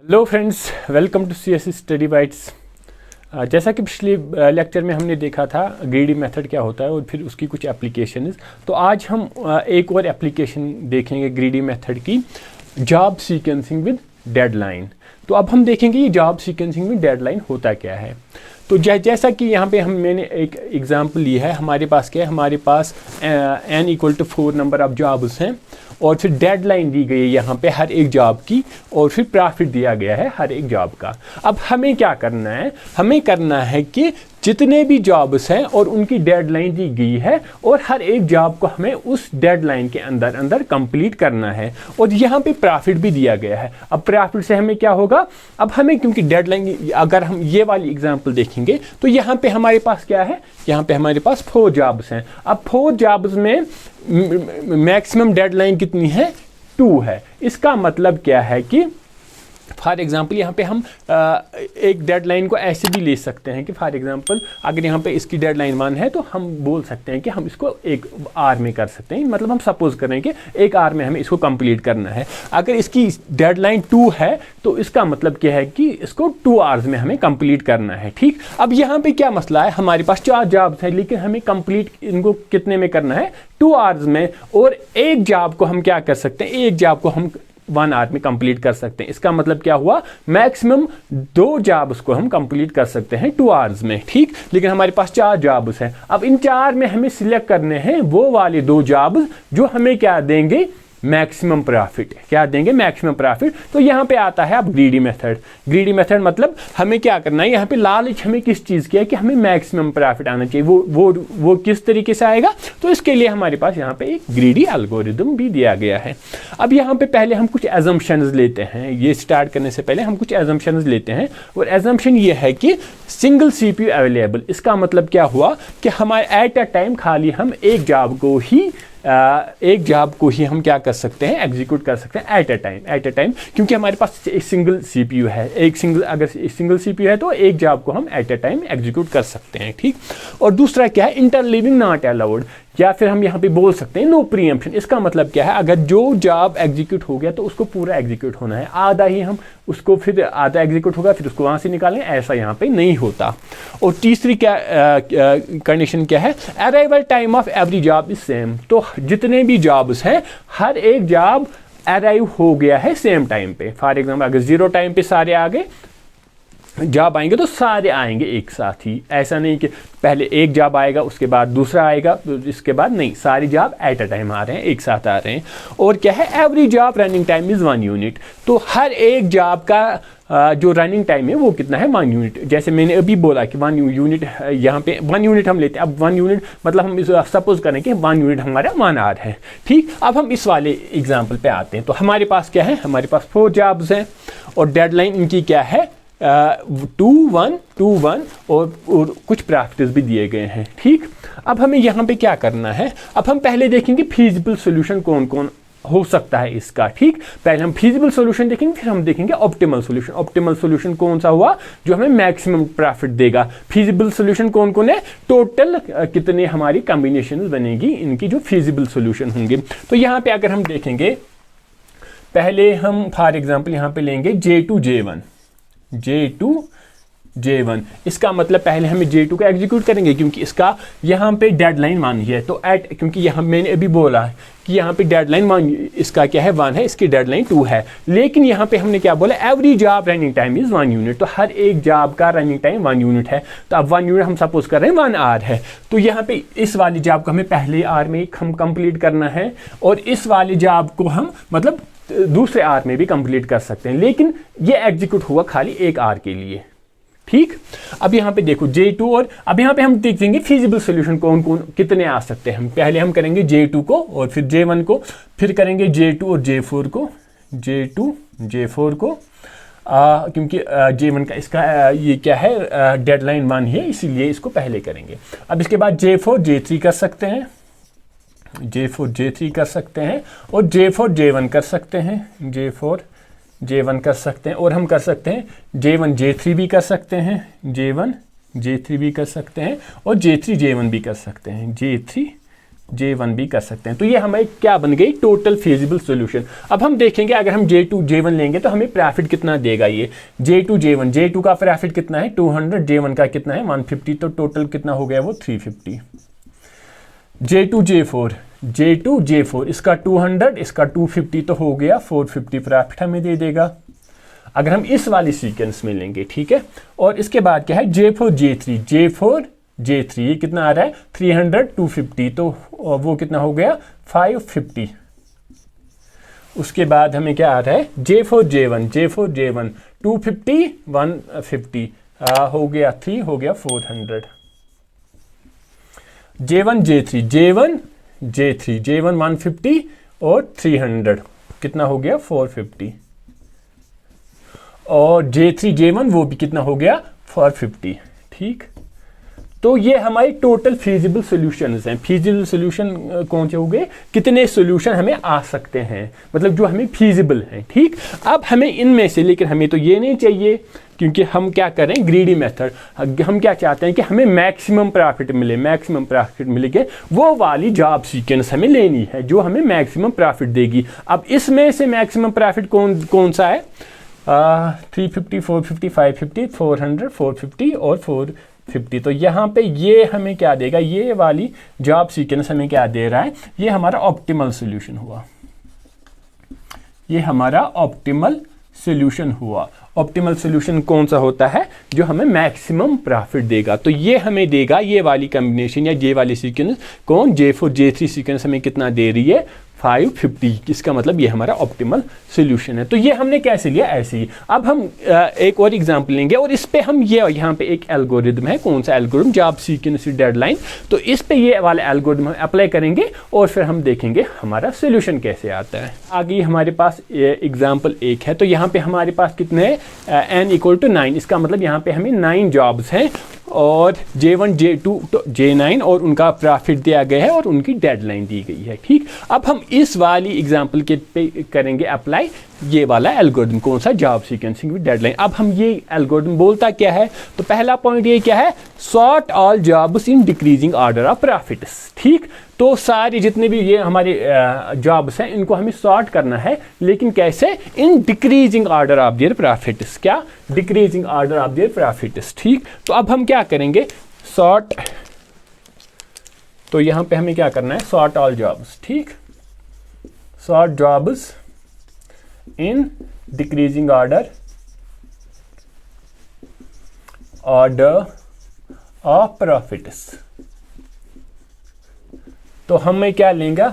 Hello friends, welcome to CSE study bytes. जैसा कि पिछले लेक्चर में हमने देखा था ग्रीडी मेथड क्या होता है और फिर उसकी कुछ एप्लीकेशंस। तो आज हम एक और एप्लीकेशन देखेंगे ग्रीडी मेथड की, जॉब सीक्वेंसिंग विद डेडलाइन। तो अब हम देखेंगे ये जॉब सीक्वेंसिंग विद डेडलाइन होता क्या है। तो जैसा कि यहाँ पे मैंने एक एग्जांपल ली है, हमारे पास क्या है, हमारे पास n = 4 नंबर ऑफ जॉब्स हैं और फिर डेडलाइन दी गई है यहाँ पे हर एक जॉब की और फिर प्रॉफिट दिया गया है हर एक जॉब का। अब हमें क्या करना है, हमें करना है कि जितने भी जॉब्स हैं और उनकी डेडलाइन दी गई है और हर एक जॉब को हमें उस डेडलाइन के अंदर अंदर कंप्लीट करना है और यहाँ पे प्रॉफिट भी दिया गया है। अब प्रॉफिट से हमें क्या होगा, अब हमें क्योंकि डेडलाइन, अगर हम ये वाली एग्जांपल देखेंगे तो यहाँ पे हमारे पास क्या है, यहाँ पे हमारे पास 4 जॉब्स हैं। अब 4 जॉब्स में मैक्सिमम डेडलाइन कितनी है, 2 है। इसका मतलब क्या है कि फॉर एग्जांपल यहाँ पे हम एक डेडलाइन को ऐसे भी ले सकते हैं कि फॉर एग्जांपल अगर यहाँ पे इसकी डेडलाइन 1 है तो हम बोल सकते हैं कि हम इसको 1 आवर में कर सकते हैं। मतलब हम सपोज करें कि 1 आवर में हमें इसको कंप्लीट करना है। अगर इसकी डेडलाइन 2 है तो इसका मतलब क्या है कि इसको 2 आवर्स में हमें कंप्लीट करना है। ठीक, अब यहाँ पे क्या मसला है, हमारे पास 4 जॉब्स हैं लेकिन हमें कंप्लीट इनको कितने में करना है, 2 आवर्स में। और एक जॉब को हम क्या कर सकते हैं, एक जॉब को हम 1 आवर में कंप्लीट कर सकते हैं। इसका मतलब क्या हुआ, मैक्सिमम 2 जॉब्स को हम कंप्लीट कर सकते हैं 2 आवर्स में। ठीक, लेकिन हमारे पास 4 जॉब्स हैं। अब इन 4 में हमें सिलेक्ट करने हैं वो वाले 2 जॉब्स जो हमें क्या देंगे, मैक्सिमम प्रॉफिट। क्या देंगे, मैक्सिमम प्रॉफिट। तो यहाँ पे आता है अब ग्रीडी मेथड। ग्रीडी मेथड मतलब हमें क्या करना है, यहाँ पे लालच हमें किस चीज़ की है कि हमें मैक्सिमम प्रॉफिट आना चाहिए। वो किस तरीके से आएगा, तो इसके लिए हमारे पास यहाँ पे एक ग्रीडी एल्गोरिदम भी दिया गया है। अब यहाँ पे पहले हम कुछ एजम्पशंस लेते हैं, ये स्टार्ट करने से पहले हम कुछ एजम्पशंस लेते हैं। और एजम्पशन ये है कि सिंगल CPU अवेलेबल। इसका मतलब क्या हुआ कि हमारे एट अ टाइम खाली हम एक जॉब को ही हम क्या कर सकते हैं, एग्जीक्यूट कर सकते हैं एट अ टाइम, क्योंकि हमारे पास एक सिंगल CPU है। अगर सिंगल CPU है तो एक जॉब को हम एट अ टाइम एग्जीक्यूट कर सकते हैं। ठीक, और दूसरा क्या है, इंटरलीविंग नॉट अलाउड, या फिर हम यहाँ पे बोल सकते हैं नो प्रीएम्प्शन। इसका मतलब क्या है, अगर जो जॉब एग्जीक्यूट हो गया तो उसको पूरा एग्जीक्यूट होना है, आधा ही हम उसको, फिर आधा एग्जीक्यूट होगा फिर उसको वहाँ से निकालें, ऐसा यहाँ पे नहीं होता। और तीसरी क्या कंडीशन क्या है, arrival time of every job is same. तो जितने भी जॉब्स हैं हर एक जॉब अराइव हो गया है सेम टाइम पे। फॉर एग्जाम्पल अगर 0 टाइम पे सारे आ गए जॉब आएंगे तो सारे आएंगे एक साथ ही। ऐसा नहीं कि पहले एक जॉब आएगा उसके बाद दूसरा आएगा तो इसके बाद नहीं, सारी जॉब एट अ टाइम आ रहे हैं, एक साथ आ रहे हैं। और क्या है, every job running time is 1 unit. तो हर एक जॉब का जो रनिंग टाइम है वो कितना है, 1 यूनिट। जैसे मैंने अभी बोला कि 1 यूनिट, यहाँ पे 1 यूनिट हम लेते हैं। अब 1 यूनिट मतलब हम सपोज करें कि 1 यूनिट हमारा 1 आवर है। ठीक, अब हम इस वाले एग्जाम्पल पे आते हैं। तो हमारे पास क्या है, हमारे पास 4 जॉब्स हैं और डेडलाइन इनकी क्या है, 2-1 और कुछ प्रैक्टिस भी दिए गए हैं। ठीक, अब हमें यहाँ पे क्या करना है, अब हम पहले देखेंगे फीजिबल सोल्यूशन कौन कौन हो सकता है इसका। ठीक, पहले हम फीजिबल सोल्यूशन देखेंगे, फिर हम देखेंगे ऑप्टिमल सोल्यूशन। ऑप्टिमल सोल्यूशन कौन सा हुआ, जो हमें मैक्सिमम प्रॉफिट देगा। फीजिबल सोल्यूशन कौन कौन है, टोटल कितने हमारी कॉम्बिनेशन बनेगी इनकी जो फीजिबल सोल्यूशन होंगे। तो यहाँ पे अगर हम देखेंगे, पहले हम फॉर एग्जाम्पल यहाँ पे लेंगे J2J1। इसका मतलब पहले हमें J2 को एग्जीक्यूट करेंगे क्योंकि इसका यहाँ पे डेडलाइन 1 ही है। तो क्योंकि यहाँ मैंने अभी बोला कि यहाँ पे डेडलाइन 1, इसका क्या है 1 है, इसकी डेडलाइन 2 है। लेकिन यहाँ पे हमने क्या बोला, every job running time is 1 unit. तो हर एक जॉब का रनिंग टाइम 1 यूनिट है। तो अब 1 यूनिट हम सपोज कर रहे हैं 1 आवर है। तो यहाँ पे इस वाली जॉब को हमें पहले आवर में हम कंप्लीट करना है और इस वाली जॉब को हम मतलब दूसरे आवर में भी कंप्लीट कर सकते हैं, लेकिन ये एग्जीक्यूट हुआ खाली 1 आवर के लिए। ठीक, अब यहाँ पे देखो J2, और अब यहाँ पे हम देखेंगे फिजिबल सॉल्यूशन कौन कौन कितने आ सकते हैं। हम पहले हम करेंगे J2 को और फिर J1 को, फिर करेंगे J2 और J4 को, क्योंकि J1 का इसका ये क्या है, डेडलाइन 1 है, इसीलिए इसको पहले करेंगे। अब इसके बाद J4 J3 कर सकते हैं, J4 J3 कर सकते हैं और J4 J1 कर सकते हैं, J4 J1 कर सकते हैं। और हम कर सकते हैं J1 J3 भी कर सकते हैं, J1 J3 भी कर सकते हैं और J3 J1 भी कर सकते हैं, J3 J1 भी कर सकते हैं। तो ये हमें क्या बन गई, टोटल फिजिबल सॉल्यूशन। अब हम देखेंगे अगर हम J2 J1 लेंगे तो हमें प्रॉफिट कितना देगा ये J2 J1। J2 का प्रॉफिट कितना है 200, J1 का कितना है 150, तो टोटल कितना हो गया वो 350। J2 J4 इसका 200 इसका 250 तो हो गया 450 प्रॉफिट हमें दे देगा अगर हम इस वाली सीक्वेंस में लेंगे, ठीक है। और इसके बाद क्या है J4 J3 ये कितना आ रहा है 300 250, तो वो कितना हो गया 550। उसके बाद हमें क्या आ रहा है J4 J1 250 150 हो गया 3 हो गया 400। J1 J3 150 और 300 कितना हो गया 450। और J3 J1 वो भी कितना हो गया 450, ठीक। तो ये हमारी टोटल फिजिबल सॉल्यूशंस हैं। फिजिबल सॉल्यूशन कौन से हो गए, कितने सॉल्यूशन हमें आ सकते हैं, मतलब जो हमें फिजिबल हैं, ठीक। अब हमें इनमें से, लेकिन हमें तो ये नहीं चाहिए क्योंकि हम क्या कर रहे हैं ग्रीडी मेथड, हम क्या चाहते हैं कि हमें मैक्सिमम प्रॉफिट मिले, वो वाली जॉब सीक्वेंस हमें लेनी है जो हमें मैक्सिमम प्रॉफिट देगी। अब इसमें से मैक्सिमम प्रॉफिट कौन सा है 350 450 550 400 450 और 450। तो यहाँ पे ये हमें क्या देगा, ये वाली जॉब सीक्वेंस हमें क्या दे रहा है, ये हमारा ऑप्टिमल सॉल्यूशन हुआ। ये हमारा ऑप्टिमल सॉल्यूशन हुआ। ऑप्टिमल सॉल्यूशन कौन सा होता है, जो हमें मैक्सिमम प्रॉफिट देगा। तो ये हमें देगा ये वाली कॉम्बिनेशन या ये वाली सीक्वेंस कौन J4 J3 सीक्वेंस हमें कितना दे रही है 550। इसका मतलब ये हमारा ऑप्टिमल सॉल्यूशन है। तो ये हमने कैसे लिया, ऐसे ही। अब हम एक और एग्जांपल लेंगे और इस पे हम ये यहाँ पे एक एल्गोरिदम है, कौन सा एल्गोरिदम, जॉब सीक्वेंस डेडलाइन। तो इस पे ये वाला एल्गोरिदम हम अप्लाई करेंगे और फिर हम देखेंगे हमारा सॉल्यूशन कैसे आता है। आगे हमारे पास एग्जाम्पल एक है, तो यहाँ पे हमारे पास कितने हैं n = 9। इसका मतलब यहाँ पे हमें 9 जॉब्स हैं और J1 J2 तो J9 और उनका प्रॉफिट दिया गया है और उनकी डेडलाइन दी गई है, ठीक। अब हम इस वाली एग्जांपल के पे करेंगे अप्लाई ये वाला एल्गोरिदम, कौन सा, जॉब सीक्वेंसिंग विद डेडलाइन। अब हम ये एल्गोरिदम बोलता क्या है, तो पहला पॉइंट ये क्या है, sort all jobs in decreasing order of profits, ठीक। तो सारे जितने भी ये हमारे जॉब्स हैं इनको हमें सॉर्ट करना है, लेकिन कैसे, in decreasing order of their profits, क्या, decreasing order of their profits, ठीक। तो अब हम क्या करेंगे, सॉर्ट, तो यहां पे हमें क्या करना है, सॉर्ट ऑल जॉब्स, ठीक, sort jobs in decreasing order of profits. तो हमें क्या लेंगे,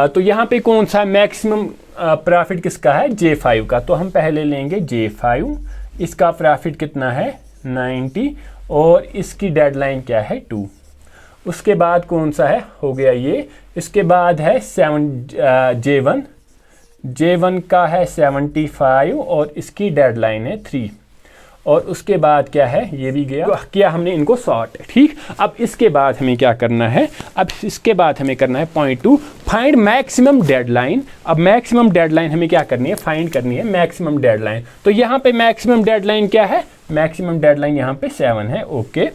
तो यहाँ पे कौन सा मैक्सिमम प्रॉफिट किसका है, J5 का। तो हम पहले लेंगे J5, इसका प्रॉफिट कितना है 90 और इसकी डेडलाइन क्या है 2। उसके बाद कौन सा है, हो गया ये। इसके बाद है J1 का है 75 और इसकी डेडलाइन है 3। और उसके बाद क्या है, ये भी गया, किया हमने इनको सॉर्ट, ठीक। अब इसके बाद हमें क्या करना है, अब इसके बाद हमें करना है पॉइंट 2, फाइंड मैक्सिमम डेडलाइन। अब मैक्सिमम डेडलाइन हमें क्या करनी है, फाइंड करनी है मैक्सिमम डेडलाइन। तो यहाँ पे मैक्सिमम डेडलाइन क्या है, मैक्सिमम डेडलाइन यहाँ पे 7 है, ओके।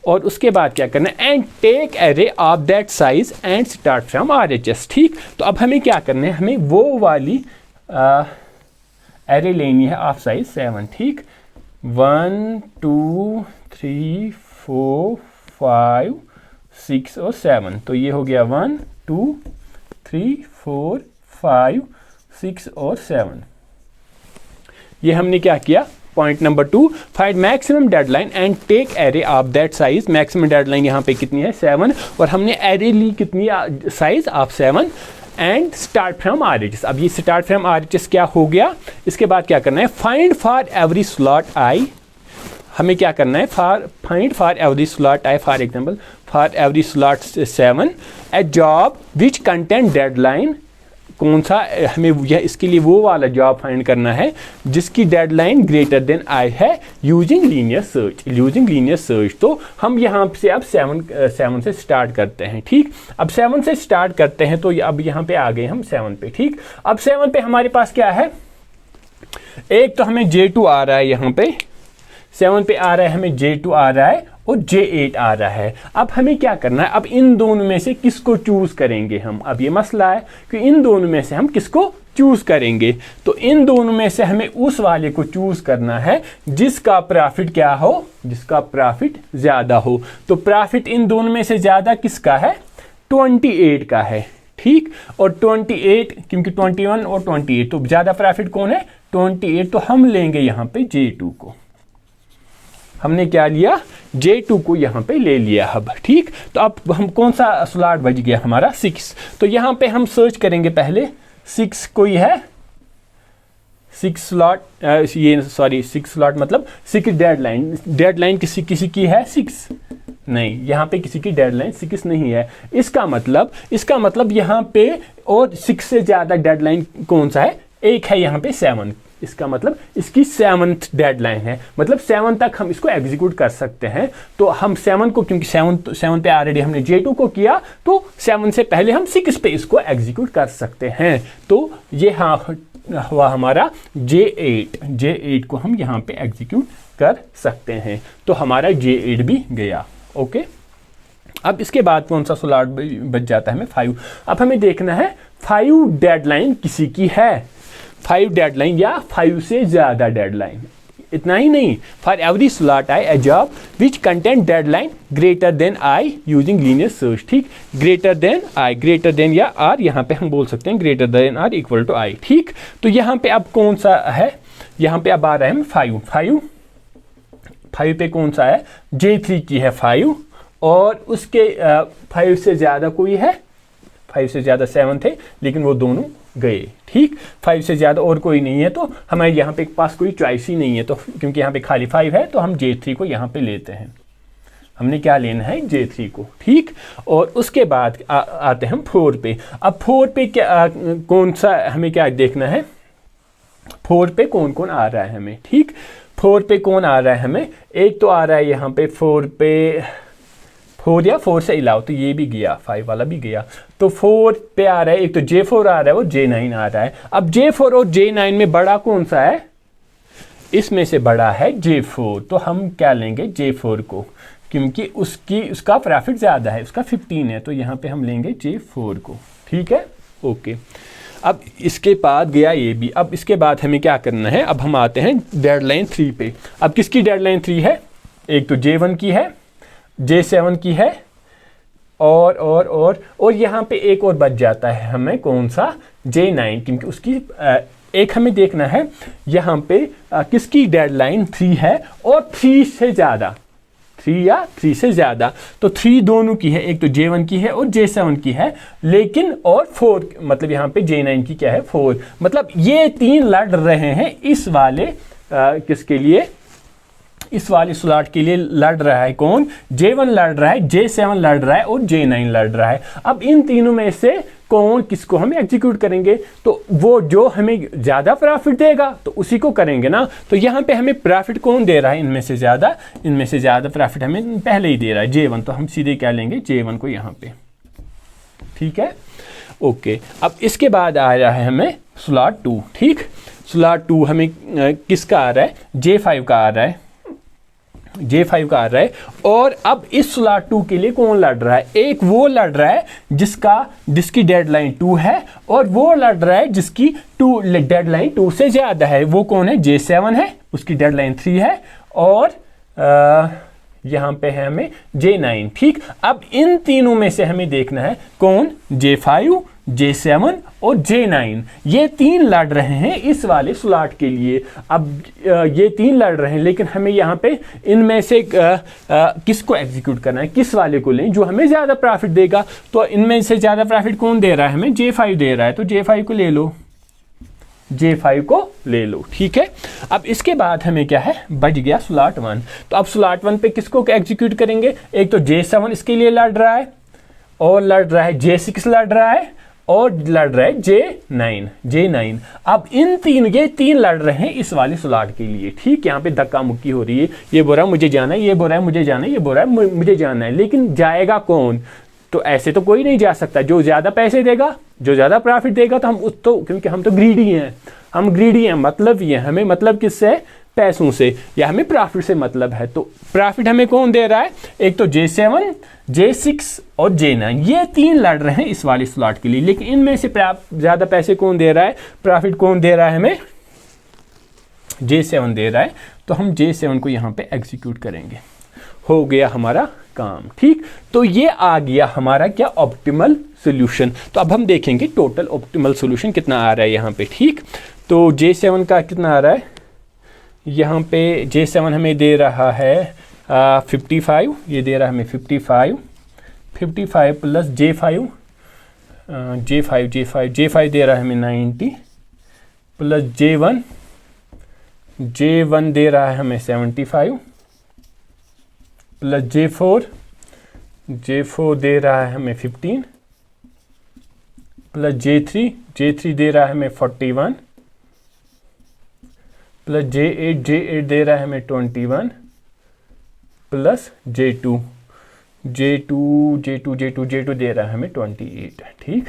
और उसके बाद क्या करना है, and take array of that size and start from RHS, ठीक। तो अब हमें क्या करना है, हमें वो वाली एरे लेनी है ऑफ साइज 7, ठीक। 1 2 3 4 5 6 और 7। तो ये हो गया 1 2 3 4 5 6 और 7। ये हमने क्या किया, point number 2, find maximum deadline and take array of that size. Maximum deadline यहाँ पे कितनी है 7 और हमने एरे ली कितनी, size of 7 and start from RHS। अब ये स्टार्ट फ्रॉम RHS क्या हो गया, इसके बाद क्या करना है, फाइंड फॉर एवरी स्लॉट आई। हमें क्या करना है, find for every slot I, for example for every slot 7 A job which content deadline, कौन सा, हमें यह इसके लिए वो वाला जॉब फाइंड करना है जिसकी डेडलाइन ग्रेटर देन आई है यूजिंग लीनियर सर्च। तो हम यहाँ से अब 7 से स्टार्ट करते हैं, ठीक। अब 7 से स्टार्ट करते हैं, तो अब यहाँ पे आ गए हम 7 पे, ठीक। अब 7 पे हमारे पास क्या है, एक तो हमें J2 आ रहा है, यहाँ पे 7 पे आ रहा है हमें J2 आ रहा है और J8 आ रहा है। अब हमें क्या करना है, अब इन दोनों में से किसको चूज करेंगे हम। अब ये मसला है कि इन दोनों में से हम किसको चूज करेंगे। तो इन दोनों में से हमें उस वाले को चूज करना है जिसका प्रॉफिट क्या हो, जिसका प्रॉफिट ज्यादा हो। तो प्रॉफिट इन दोनों में से ज्यादा किसका है, 28 का है, ठीक। और 28 क्योंकि 21 और 28 तो ज्यादा प्रॉफिट कौन है, 28। तो हम लेंगे यहां पे J2 को। हमने क्या लिया, J2 को यहां पे ले लिया अब, ठीक। तो अब हम कौन सा स्लॉट बच गया हमारा, 6। तो यहां पे हम सर्च करेंगे पहले 6 कोई है, 6 स्लॉट, ये सॉरी 6 स्लॉट मतलब 6 डेडलाइन। डेडलाइन किसी किसी की है 6 नहीं, यहाँ पे किसी की डेडलाइन 6 नहीं है। इसका मतलब यहाँ पे और 6 से ज्यादा डेडलाइन कौन सा है, एक है यहाँ पे 7। इसका मतलब इसकी 7th डेडलाइन है, मतलब 7 तक हम इसको एग्जीक्यूट कर सकते हैं। तो हम 7 को, क्योंकि 7 पे ऑलरेडी हमने J2 को किया, तो 7 से पहले हम 6 पे इसको एग्जीक्यूट कर सकते हैं। तो ये हाँ हुआ हमारा J8 को हम यहाँ पे एग्जीक्यूट कर सकते हैं। तो हमारा J8 भी गया, ओके। अब इसके बाद कौन सा स्लॉट बच जाता है हमें, 5। अब हमें देखना है 5 डेडलाइन किसी की है, 5 डेडलाइन या 5 से ज्यादा डेडलाइन। इतना ही नहीं, for every slot I a job which content deadline greater than I using linear search, ठीक। Greater than I, greater than या आर, यहाँ पे हम बोल सकते हैं greater than or equal to I, ठीक। तो यहाँ पे अब कौन सा है, यहाँ पे अब आ रहा है 5 पे कौन सा है, J3 की है 5, और उसके 5 से ज्यादा कोई है, 5 से ज्यादा 7 थे लेकिन वो दोनों गए, ठीक। 5 से ज्यादा और कोई नहीं है, तो हमारे यहाँ पे पास कोई चॉइस ही नहीं है। तो क्योंकि यहाँ पे खाली 5 है तो हम J3 को यहाँ पे लेते हैं। हमने क्या लेना है, J3 को, ठीक। और उसके बाद आते हैं हम 4 पे। अब 4 पे क्या कौन सा हमें क्या देखना है, 4 पे कौन कौन आ रहा है हमें, ठीक। 4 पे कौन आ रहा है हमें, एक तो आ रहा है यहाँ पे 4 पे 4 या 4 से अलावा, तो ये भी गया, 5 वाला भी गया। तो 4 पे आ रहा है एक तो J4 आ रहा है और J9 आ रहा है। अब J4 और J9 में बड़ा कौन सा है, इसमें से बड़ा है J4। तो हम क्या लेंगे, J4 को, क्योंकि उसका प्रॉफिट ज्यादा है, उसका 15 है। तो यहाँ पे हम लेंगे J4 को, ठीक है, ओके। अब इसके बाद गया ये भी। अब इसके बाद हमें क्या करना है, अब हम आते हैं डेडलाइन 3 पे। अब किसकी डेडलाइन 3 है, एक तो J1 की है, J7 की है, और यहाँ पे एक और बच जाता है हमें कौन सा, J9, क्योंकि उसकी एक हमें देखना है यहाँ पे किसकी डेडलाइन 3 है और 3 से ज़्यादा, 3 या 3 से ज़्यादा। तो 3 दोनों की है, एक तो J1 की है और J7 की है, लेकिन और 4 मतलब यहाँ पे J9 की क्या है, 4। मतलब ये 3 लड़ रहे हैं इस वाले किसके लिए, इस वाले स्लॉट के लिए लड़ रहा है कौन, J1 लड़ रहा है, J7 लड़ रहा है और J9 लड़ रहा है। अब इन तीनों में से कौन किसको हम एग्जीक्यूट करेंगे, तो वो जो हमें ज्यादा प्रॉफिट देगा तो उसी को करेंगे ना। तो यहाँ पे हमें प्रॉफिट कौन दे रहा है, इनमें से ज्यादा प्रॉफिट हमें पहले ही दे रहा है J1। तो हम सीधे क्या लेंगे, J1 को यहाँ पे, ठीक है, ओके। अब इसके बाद आ रहा है हमें स्लॉट 2, ठीक। स्लॉट 2 हमें किसका आ रहा है, J5 का आ रहा है, J5 का आ रहा है। और अब इस स्लॉट 2 के लिए कौन लड़ रहा है, एक वो लड़ रहा है जिसकी डेडलाइन 2 है, और वो लड़ रहा है जिसकी डेडलाइन 2 से ज्यादा है। वो कौन है, J7 है, उसकी डेडलाइन 3 है, और यहाँ पे है हमें J9, ठीक। अब इन तीनों में से हमें देखना है कौन, J5, J7 और J9, ये 3 लड़ रहे हैं इस वाले स्लॉट के लिए। अब ये 3 लड़ रहे हैं, लेकिन हमें यहाँ पे इनमें से किसको एग्जीक्यूट करना है, किस वाले को लें जो हमें ज़्यादा प्रॉफिट देगा। तो इनमें से ज़्यादा प्रॉफिट कौन दे रहा है हमें, J5 दे रहा है, तो J5 को ले लो, J5 को ले लो, ठीक है। अब इसके बाद हमें क्या है, बच गया स्लॉट 1। तो अब स्लॉट 1 पे किसको एग्जीक्यूट करेंगे, एक तो J7 इसके लिए लड़ रहा है, और लड़ रहा है J6 लड़ रहा है, और लड़ रहा है J9। अब ये 3 लड़ रहे हैं इस वाले स्लॉट के लिए, ठीक। यहाँ पे धक्का मुक्की हो रही है, ये बोल रहा है मुझे जाना है, ये बोल रहा है मुझे जाना है, ये बोल रहा है मुझे जाना है, लेकिन जाएगा कौन, तो ऐसे तो कोई नहीं जा सकता। जो ज्यादा पैसे देगा, जो ज्यादा प्रॉफिट देगा, तो हम क्योंकि हम तो ग्रीडी हैं, मतलब ये हमें मतलब किससे, पैसों से या हमें प्रॉफिट से मतलब है। तो प्रॉफिट हमें कौन दे रहा है, एक तो J7, J6 और J9, ये 3 लड़ रहे हैं इस वाले स्लॉट के लिए, लेकिन इनमें से ज़्यादा पैसे कौन दे रहा है, प्रॉफिट कौन दे रहा है हमें, J7 दे रहा है। तो हम J7 को यहाँ पे एग्जीक्यूट करेंगे, हो गया हमारा काम। ठीक, तो ये आ गया हमारा क्या, ऑप्टिमल सोल्यूशन। तो अब हम देखेंगे टोटल ऑप्टिमल सोल्यूशन कितना आ रहा है यहाँ पे। ठीक, तो J7 का कितना आ रहा है, यहाँ पे J7 हमें दे रहा है 55, ये दे रहा है हमें 55 प्लस J5 दे रहा है हमें 90 प्लस J1 दे रहा है हमें 75 प्लस J4 दे रहा है हमें 15 प्लस J3 दे रहा है हमें 41 प्लस J8 दे रहा है हमें 21 प्लस J2 दे रहा है हमें 28। ठीक,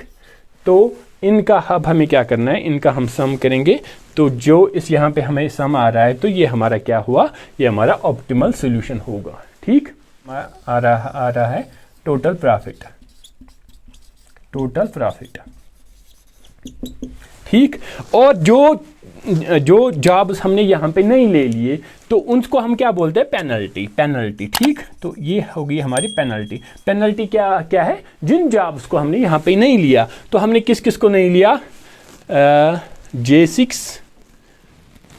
तो इनका अब हमें क्या करना है, इनका हम सम करेंगे। तो जो इस यहाँ पे हमें सम आ रहा है, तो ये हमारा क्या हुआ, ये हमारा ऑप्टिमल सोल्यूशन होगा। ठीक, आ रहा है टोटल प्रॉफिट। ठीक, और जो जॉब्स हमने यहाँ पे नहीं ले लिए तो उनको हम क्या बोलते हैं, पेनल्टी। ठीक, तो ये होगी हमारी पेनल्टी क्या है, जिन जॉब्स को हमने यहाँ पे नहीं लिया, तो हमने किस को नहीं लिया, J6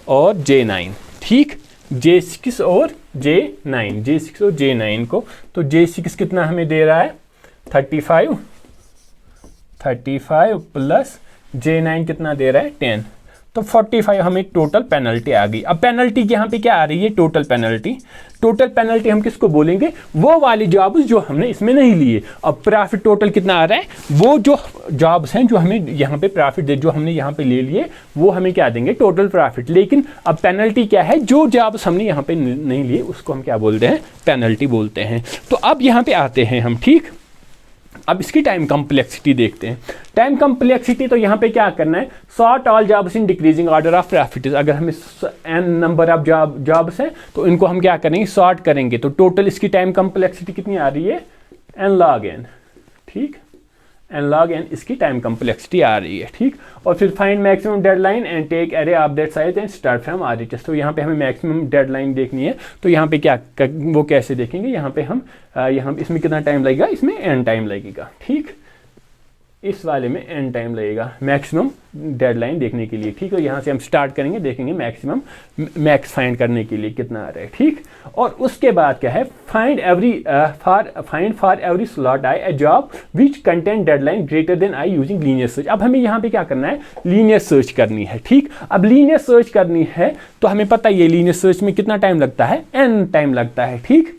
और J9। ठीक, J6 और J9 को, तो J6 कितना हमें दे रहा है 35 प्लस J9 कितना दे रहा है 10, तो 45 हमें टोटल पेनल्टी आ गई। अब पेनल्टी यहाँ पे क्या आ रही है, टोटल पेनल्टी हम किसको बोलेंगे, वो वाली जॉब्स जो हमने इसमें नहीं लिए। अब प्रॉफिट टोटल कितना आ रहा है, वो जो जॉब्स हैं जो हमें यहाँ पे प्रॉफिट दे, जो हमने यहाँ पे ले लिए, वो हमें क्या देंगे, टोटल प्रॉफिट। लेकिन अब पेनल्टी क्या है, जो जॉब्स हमने यहाँ पे नहीं लिए उसको हम क्या बोलते हैं, पेनल्टी बोलते हैं। तो अब यहाँ पे आते हैं हम। ठीक, अब इसकी टाइम कम्प्लेक्सिटी देखते हैं। टाइम कम्प्लेक्सिटी, तो यहाँ पे क्या करना है, sort all jobs in decreasing order of profit. अगर हमें n नंबर ऑफ जॉब्स हैं तो इनको हम क्या करेंगे, सॉर्ट करेंगे। तो टोटल इसकी टाइम कम्प्लेक्सिटी कितनी आ रही है, n log n। ठीक, n log n इसकी टाइम कम्प्लेक्सिटी आ रही है। ठीक, और फिर find maximum deadline and take array of that size and start from RHS। तो यहाँ पे हमें मैक्सिमम डेडलाइन देखनी है, तो यहाँ पे वो कैसे देखेंगे, यहाँ पे हम इसमें कितना टाइम लगेगा, इसमें n टाइम लगेगा। ठीक, इस वाले में n टाइम लगेगा मैक्सिमम डेडलाइन देखने के लिए। ठीक है, यहाँ से हम स्टार्ट करेंगे, देखेंगे मैक्स फाइंड करने के लिए कितना आ रहा है। ठीक, और उसके बाद क्या है, find for every slot I a job which contain deadline greater than I using linear search. अब हमें यहाँ पे क्या करना है, लीनियर सर्च करनी है। ठीक, अब लीनियर सर्च करनी है तो हमें पता है ये लीनियर सर्च में कितना टाइम लगता है, n टाइम लगता है। ठीक,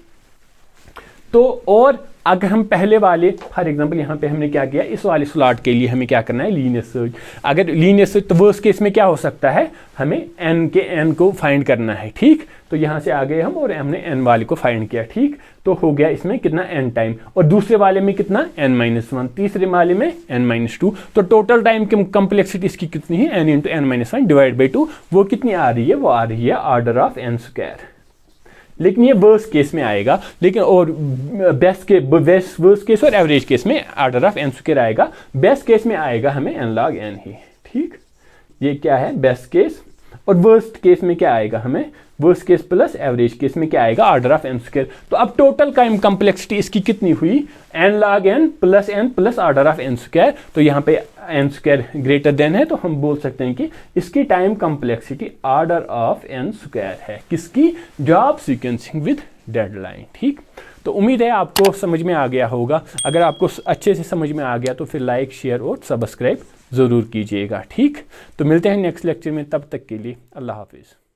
तो और अगर हम पहले वाले फॉर एग्जांपल यहाँ पे हमने क्या किया, इस वाले स्लॉट के लिए हमें क्या करना है, लीनियर सर्च। अगर लीनियर सर्च, तो वर्स्ट केस में क्या हो सकता है, हमें n को फाइंड करना है। ठीक, तो यहाँ से आ गए हम और हमने n वाले को फाइंड किया। ठीक, तो हो गया इसमें कितना n टाइम, और दूसरे वाले में कितना n-1, तीसरे वाले में n-2। तो टोटल टाइम की कम्प्लेक्सिटी इसकी कितनी है, n × n-1 डिवाइड बाई 2। वो कितनी आ रही है, वो आ रही है ऑर्डर ऑफ n²। लेकिन ये वर्स्ट केस में आएगा, लेकिन और वर्स्ट केस और एवरेज केस में ऑर्डर ऑफ n² आएगा। बेस्ट केस में आएगा हमें n log n ही। ठीक, ये क्या है, बेस्ट केस। और वर्स्ट केस में क्या आएगा हमें, worst case plus average case में क्या आएगा, ऑर्डर ऑफ n²। तो अब टोटल टाइम कम्प्लेक्सिटी इसकी कितनी हुई, n log n plus order of n²। तो यहाँ पे n² ग्रेटर देन है, तो हम बोल सकते हैं कि इसकी time complexity order of n² है। किसकी, जॉब सीक्वेंसिंग विद डेडलाइन। ठीक, तो उम्मीद है आपको समझ में आ गया होगा। अगर आपको अच्छे से समझ में आ गया तो फिर लाइक, शेयर और सब्सक्राइब ज़रूर कीजिएगा। ठीक, तो मिलते हैं नेक्स्ट लेक्चर में, तब तक के लिए अल्लाह हाफिज़।